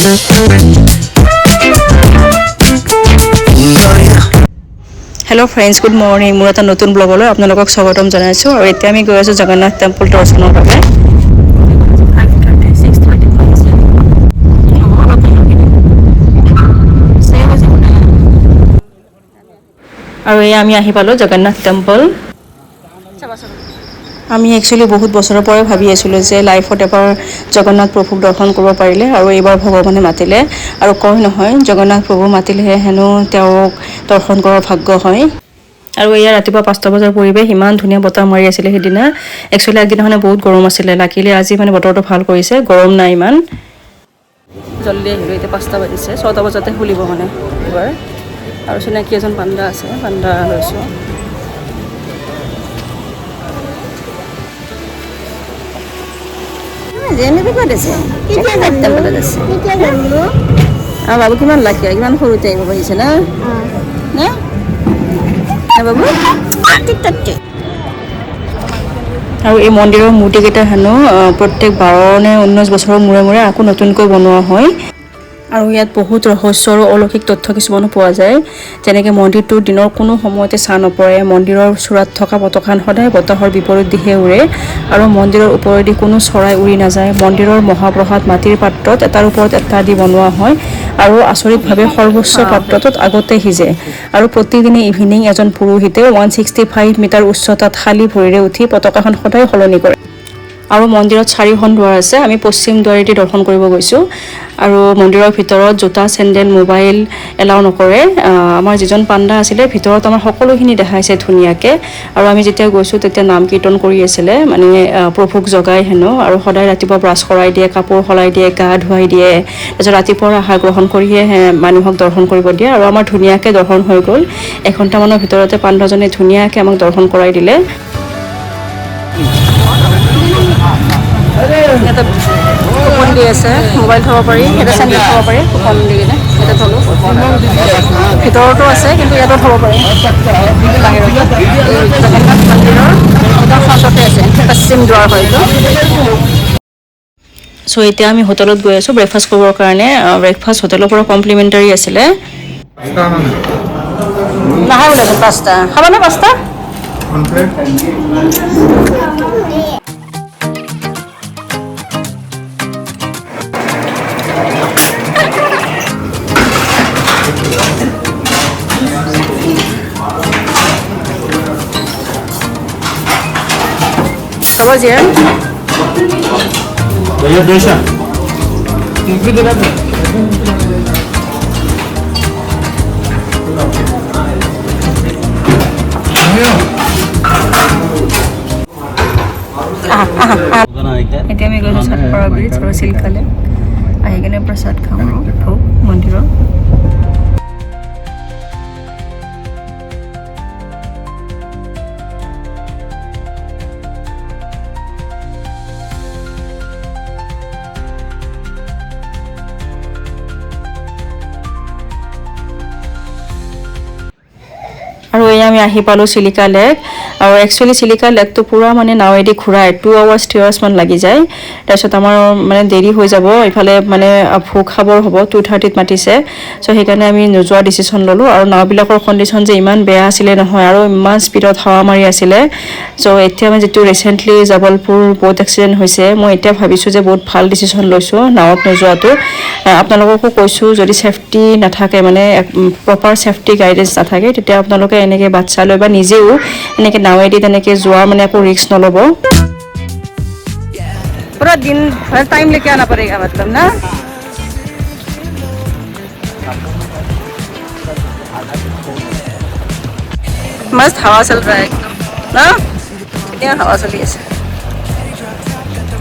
Hello friends good morning मोर এটা নতুন ব্লগলৈ আপোনালোকক স্বাগতম জনাইছো আৰু এতিয়া আমি গৈ আছো জগন্নাথ টেম্পল দৰ্শনৰ বাবে আৰু এই আমি আহি পালো জগন্নাথ টেম্পল আমি একচুয়ালি বহুত বছৰৰ পৰাই ভাবি আছিলো যে লাইফত এবাৰ জগন্নাথ প্ৰভুক দৰ্শন কৰিব পাৰিলে আৰু এইবাৰ ভগৱানে মাতিলে আৰু কয় নহয় জগন্নাথ প্ৰভু মাতিলেহে হেনো তেওঁক দৰ্শন কৰাৰ ভাগ্য হয় আৰু এয়া ৰাতিপুৱা 5টা বজাৰ পৰিৱেশ ইমান ধুনীয়া বতাহ মাৰি আছিল হেদিনা একচুয়ালি আগদিনাখনে বহুত গৰম আছিল লাকিলি আজি মানে বতৰটো ভাল কৰিছে গৰম নাই ইমান জলদি আহিলো এতিয়া 5টা বাজিছে 6টা বজাতে খুলিব মানে এবাৰ আৰু চিনাকি এজন পাণ্ডা আছে পাণ্ডা লৈছো যেনে বিপদ আছে কিটা যাত্ৰা বদল আছে কিটা জানো বাবু কিমান লাকি কিমান সৰুতে আহিব পাৰিছে না না বাবু টিকটকে আৰু এই মন্দিৰৰ মূৰ্তি কেইটা হেনো প্ৰত্যেক 12 নে 19 বছৰৰ মূৰে মূৰে আকৌ নতুনকৈ বনোৱা হয় আৰু ইয়াত বহুত ৰহস্য আৰু অলৌকিক তথ্য কিছুমানো পোৱা যায় যেনেকৈ মন্দিৰটোৰ দিনৰ কোনো সময়তে ছাঁ নপৰে মন্দিৰৰ চূড়াত থকা পতাকাখন সদায় বতাহৰ বিপৰীত দিশে উৰে আৰু মন্দিৰৰ ওপৰেদি কোনো চৰাই উৰি নাযায় মন্দিৰৰ মহাপ্ৰসাদ মাটিৰ পাত্ৰত এটাৰ ওপৰত এটা দি বনোৱা হয় আৰু আচৰিতভাৱে সৰ্বোচ্চ পাত্ৰটোত আগতে সিজে আৰু প্ৰতিদিনে ইভিনিং এজন পুৰোহিতে 165 মিটাৰ উচ্চতাত খালী ভৰিৰে উঠি পতাকাখন সদায় সলনি কৰে আৰু মন্দিৰত 4খন দুৱাৰ আছে আমি পশ্চিম দুৱাৰেদি দৰ্শন কৰিব গৈছো আৰু মন্দিৰৰ ভিতৰত জোতা চেন্ডেল মোবাইল এলাও নকৰে আমাৰ যিজন পাণ্ডা আছিল ভিতৰত আমাৰ সকলোখিনি দেখাইছে ধুনিয়াকে আৰু আমি যেতিয়া গৈছো তেতিয়া নাম কীৰ্তন কৰি আছিল মানে প্ৰভুক জগাই হেনো আৰু সদায় ৰাতিপুৱা ব্ৰাছ কৰাই দিয়ে কাপোৰ সলাই দিয়ে গা ধুৱাই দিয়ে তাৰপিছত ৰাতিপুৱা আহাৰ গ্ৰহণ কৰিয়ে মানুহক দৰ্শন কৰিব দিয়ে আৰু আমাৰ ধুনিয়াকে দৰ্শন হৈ গ'ল এঘণ্টামানৰ ভিতৰতে পাণ্ডাজনে ধুনিয়াকে আমাক দৰ্শন কৰাই দিলে এটা কুপন দি আছে মোবাইল থ'ব পাৰি এটা চেণ্ডেল থ'ব পাৰি কুপন দি কিনে এটা থ'লোঁ ভিতৰতো আছে কিন্তু ইয়াতো থ'ব পাৰি বাহিৰত জগন্নাথ মন্দিৰৰ একদম ফ্ৰণ্টতে আছে পশ্চিম দুৱাৰ হয়তো চ' এতিয়া আমি হোটেলত গৈ আছোঁ ব্ৰেকফাষ্ট কৰিবৰ কাৰণে ব্ৰেকফাষ্ট হোটেলৰ পৰা কমপ্লিমেণ্টাৰী আছিলে নাহে বোলে 5টা খাবানে 5টা Apa sih ya? Banyak Darshan. Mungkin tidak. Itu kami gak usah pergi terus silkale. Akhirnya prasad kamu, tuh mandir. আৰু এই আমি আহি পালো চিলিকা লেক আৰু একচুয়ালি চিলিকা লেকটো পুৰা মানে নাৱেদি ঘূৰাই 2 আৱাৰ্ছ 3 আৱাৰ্ছ মান লাগি যায় তাৰপিছত আমাৰ মানে দেৰি হৈ যাব ইফালে মানে ভোক খাবৰ হ'ব 2:30 মাতিছে চ' সেইকাৰণে আমি নোযোৱা ডিচিশ্যন ল'লোঁ আৰু নাওবিলাকৰ কণ্ডিশ্যন যে ইমান বেয়া আছিলে নহয় আৰু ইমান স্পীডত হাৱা মাৰি আছিলে চ' এতিয়া আমি যিটো ৰিচেণ্টলি জবলপুৰ বহুত এক্সিডেণ্ট হৈছে মই এতিয়া ভাবিছোঁ যে বহুত ভাল ডিচিশ্যন লৈছোঁ নাৱত নোযোৱাটো আপোনালোককো কৈছোঁ যদি ছেফটি নাথাকে মানে প্ৰপাৰ ছেফটি গাইডেন্স নাথাকে তেতিয়া আপোনালোকে এনেকৈ বাচ্চা লৈ বা নিজেও এনেকৈ নাৱেদি তেনেকৈ যোৱা মানে একো ৰিস্ক নল'ব पूरा दिन हर टाइम लेके आना पड़ेगा मतलब ना मस्त हवा चल रहा है एकदम ना यहाँ हवा चली है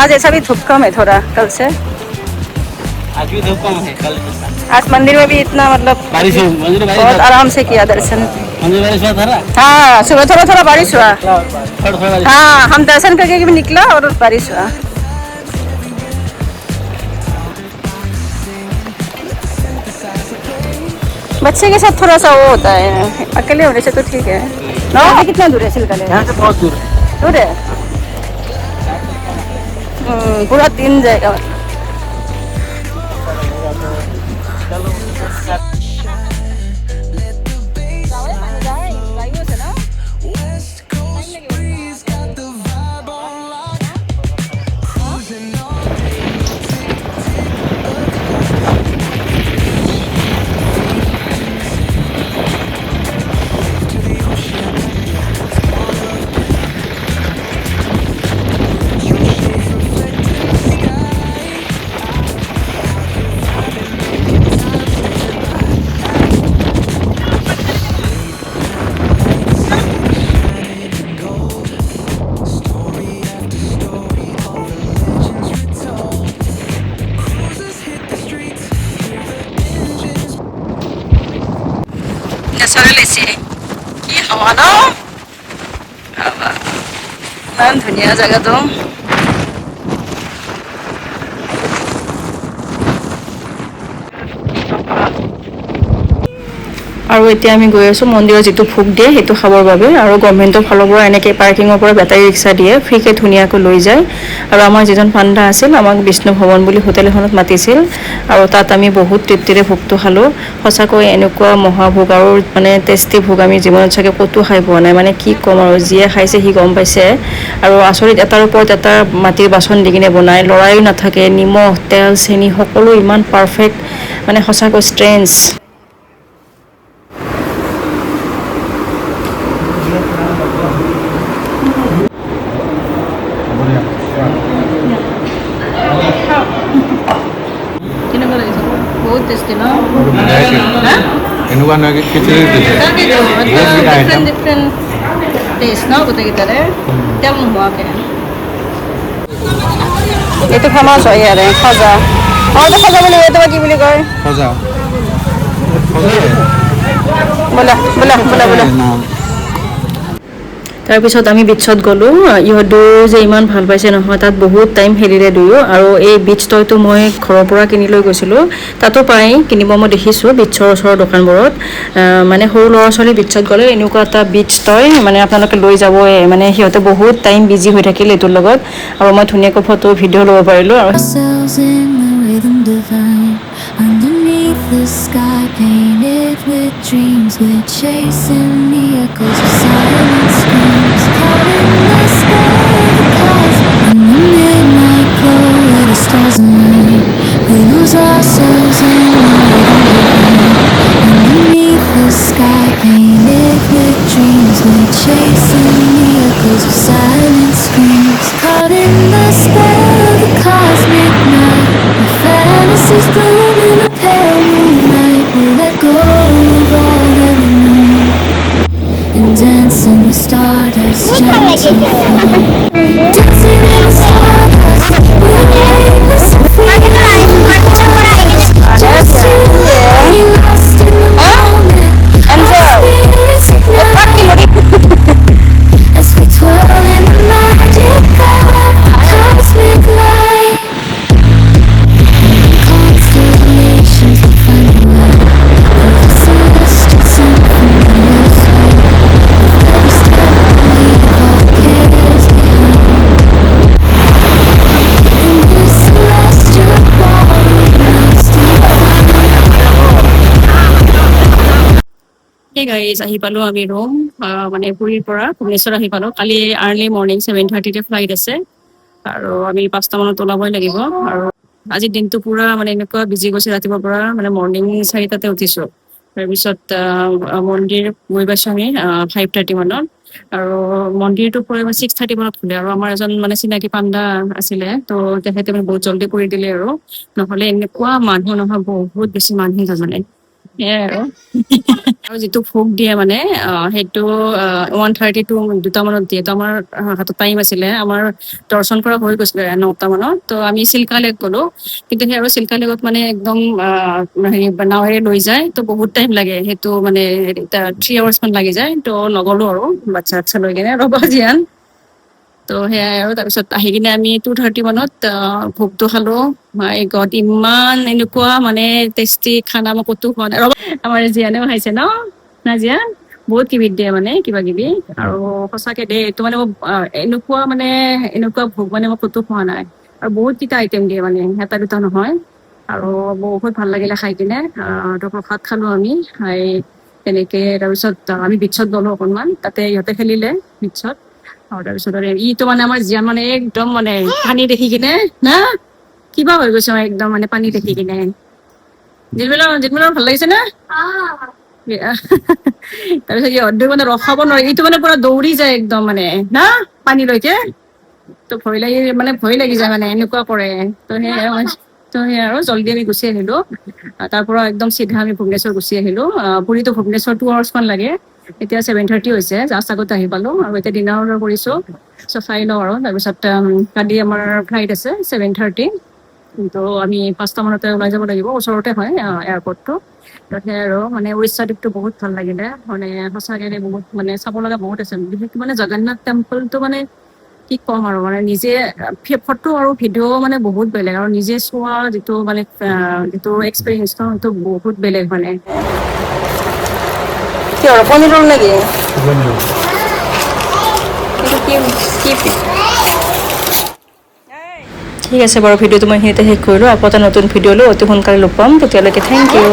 आज ऐसा भी धूप कम है थोड़ा कल से आज भी धूप कम है कल आज मंदिर में भी इतना मतलब बारिश बहुत आराम से किया दर्शन मंदिर बारिश हुआ था ना हाँ सुबह थोड़ा थोड़ा बारिश हुआ हाँ हम दर्शन करके भी निकला और बारिश हुआ बच्चे के साथ थोड़ा सा वो होता है अकेले होने से तो ठीक है ना कितना दूर है सिलकले यहाँ से बहुत दूर दूर है पूरा दिन जाएगा নেচাৰেল লৈছে কি হাৱা ন ইমান ধুনীয়া জেগাটো আৰু এতিয়া আমি গৈ আছোঁ মন্দিৰৰ যিটো ভোগ দিয়ে সেইটো খাবৰ বাবে আৰু গভৰ্ণমেণ্টৰ ফালৰ পৰা এনেকৈ পাৰ্কিঙৰ পৰা বেটাৰী ৰিক্সা দিয়ে ফ্ৰীকৈ ধুনীয়াকৈ লৈ যায় আৰু আমাৰ যিজন পাণ্ডা আছিল আমাক বিষ্ণু ভৱন বুলি হোটেল এখনত মাতিছিল আৰু তাত আমি বহুত তৃপ্তিৰে ভোগটো খালোঁ সঁচাকৈ এনেকুৱা মহাভোগ আৰু মানে টেষ্টি ভোগ আমি জীৱনত চাগে ক'তো খাই পোৱা নাই মানে কি ক'ম আৰু যিয়ে খাইছে সি গম পাইছে আৰু আচৰিত এটাৰ ওপৰত এটা মাটিৰ বাচন দি কিনে বনায় লৰাইও নাথাকে নিমখ তেল চেনি সকলো ইমান পাৰফেক্ট মানে সঁচাকৈ ষ্ট্ৰেঞ্জ কেনেকুৱা লাগিছে বহুত টেষ্টি ন এনেকুৱা নহয় খিচিৰি ডিফাৰেণ্ট ডিফাৰেণ্ট টেষ্ট ন গোটেইকেইটাৰে তেল নোহোৱাকৈ এইটো ফেমাছ হয় ইয়াৰে খজা এইটো খজা বুলি এইটো কি বুলি কয় সজা বোলা বোলা বোলা বোলা তাৰপিছত আমি বিচত গ'লোঁ ইহঁতো যে ইমান ভাল পাইছে নহয় তাত বহুত টাইম হেৰিৰে দুয়ো আৰু এই বিচ টয়টো মই ঘৰৰ পৰা কিনি লৈ গৈছিলোঁ তাতো পাই কিনিব মই দেখিছোঁ বিচৰ ওচৰৰ দোকানবোৰত মানে সৰু ল'ৰা ছোৱালী বিচত গ'লে এনেকুৱা এটা বিচ টয় মানে আপোনালোকে লৈ যাবই মানে সিহঁতে বহুত টাইম বিজি হৈ থাকিল এইটোৰ লগত আৰু মই ধুনীয়াকৈ ফটো ভিডিঅ' ল'ব পাৰিলোঁ আৰু Underneath the sky, painted with dreams, we're chasing the echoes of silent screams. Caught in the sky, the clouds, in the midnight glow where the stars align. We lose ourselves in the rhythm divine. Underneath the sky, painted with dreams, we're chasing the echoes of silent screams. Caught in the spell of the cosmic night, our fantasies bloom in a pale moonlight. We let go of all that we know and dance in the stardust, gentle flow. Dancing in the stardust, we're nameless and free. Just you, we lost in the moment. Our spirits ignite as we twirl in the magic of cosmic light. Constellations will find a way. The celestial symphony will sway. Every step we evolve chaos behind. In this celestial ball we must define. Hey guys, আহি পালোঁ আমি room মানে পুৰীৰ পৰা ভুৱনেশ্বৰ আহি পালোঁ কালি early morning 7:30 flight আছে আৰু আমি 5টা মানত ওলাবই লাগিব আৰু আজিৰ দিনটো পুৰা মানে এনেকুৱা বিজি গৈছে ৰাতিপুৱাৰ পৰা মানে মৰ্ণিং 4টাতে উঠিছোঁ তাৰপিছত মন্দিৰ গৈ পাইছোঁ আমি 5:30 মানত আৰু মন্দিৰটো পৰা 6:30 মানত খোলে আৰু আমাৰ এজন মানে চিনাকি পাণ্ডা আছিলে তো তেখেতে মানে বহুত জল্দি কৰি দিলে আৰু নহ'লে এনেকুৱা মানুহ নহয় বহুত বেছি মানুহ তাৰমানে সেয়াই আৰু যিটো ভোগ দিয়ে মানে সেইটো 1:30 to 2টা মানত দিয়ে তো আমাৰ হাতত টাইম আছিলে আমাৰ দৰ্শন কৰা হৈ গৈছিলে 9টা মানত তো আমি চিল্কা লেক গ'লো কিন্তু সেই আৰু চিল্কা লেকত মানে একদম হেৰি নাৱেৰে লৈ যায় তো বহুত টাইম লাগে সেইটো মানে 3 hours মান লাগি যায় তো নগলো আৰু বাচ্চা লৈ কিনে ৰ'ব জিয়ান তো সেয়াই আৰু তাৰপিছত আহি কিনে আমি 2:30 মানত ভোগটো খালোঁ মাই গড ইমান এনেকুৱা মানে টেষ্টি খানা মই ক'তো খোৱা নাই আমাৰ জিয়ানেও খাইছে ন না জিয়ান বহুত কিবি দিয়ে মানে কিবা কিবি আৰু সঁচাকে দেই এইটো মানে এনেকুৱা ভোগ মানে মই ক'তো খোৱা নাই আৰু বহুত কেইটা আইটেম দিয়ে মানে এটা দুটা নহয় আৰু বহুত ভাল লাগিলে খাই কিনে তো প্ৰসাদ খালোঁ আমি তেনেকে তাৰপিছত আমি বিচত গ'লো অকণমান তাতে ইহঁতে খেলিলে বিচত আৰু তাৰপিছত আৰু ইটো মানে আমাৰ জিয়ান মানে একদম মানে পানী দেখি কিনে না কিবা হৈ গৈছে একদম মানে পানী দেখি কিনে জিতমিলৰ ভাল লাগিছে না তাৰপিছত ইহঁতে মানে ৰখাব নোৱাৰে এইটো মানে পুৰা দৌৰি যায় একদম মানে না পানীলৈকে তো ভয় লাগি যায় মানে এনেকুৱা কৰে তো সেই আৰু জল্দি আমি গুচি আহিলো তাৰ পৰা একদম চিধা আমি ভুৱনেশ্বৰ গুচি আহিলো পুৰীতো ভুৱনেশ্বৰ 2 hours মান লাগে এতিয়া 7:30 হৈছে জাষ্ট আগতে আহি পালো আৰু এতিয়া ডিনাৰ অৰ্ডাৰ কৰিছো চ' খাই লওঁ আৰু তাৰপিছত কালি আমাৰ ফ্লাইট আছে 7:30 কিন্তু আমি 5টা মানতে ওলাই যাব লাগিব, ওচৰতে হয় এয়াৰপৰ্টটো। তো সেই আৰু মানে উৰিষ্যা দ্বীপটো বহুত ভাল লাগিলে, মানে সঁচাকৈ বহুত মানে চাব লগা বহুত আছে। বিশেষকৈ মানে জগন্নাথ টেম্পলটো মানে কি ক'ম আৰু মানে নিজে ফটো আৰু ভিডিঅ' মানে বহুত বেলেগ, আৰু নিজে চোৱা যিটো মানে যিটো এক্সপিৰিয়েঞ্চ ন সেইটো বহুত বেলেগ মানে। কি আৰু পনীৰৰ নেকি? ঠিক আছে বাৰু, ভিডিঅ'টো মই সেইতে শেষ কৰিলোঁ। আকৌ এটা নতুন ভিডিঅ' লৈ অতি সোনকালে লগ পাম, তেতিয়ালৈকে থেংক ইউ।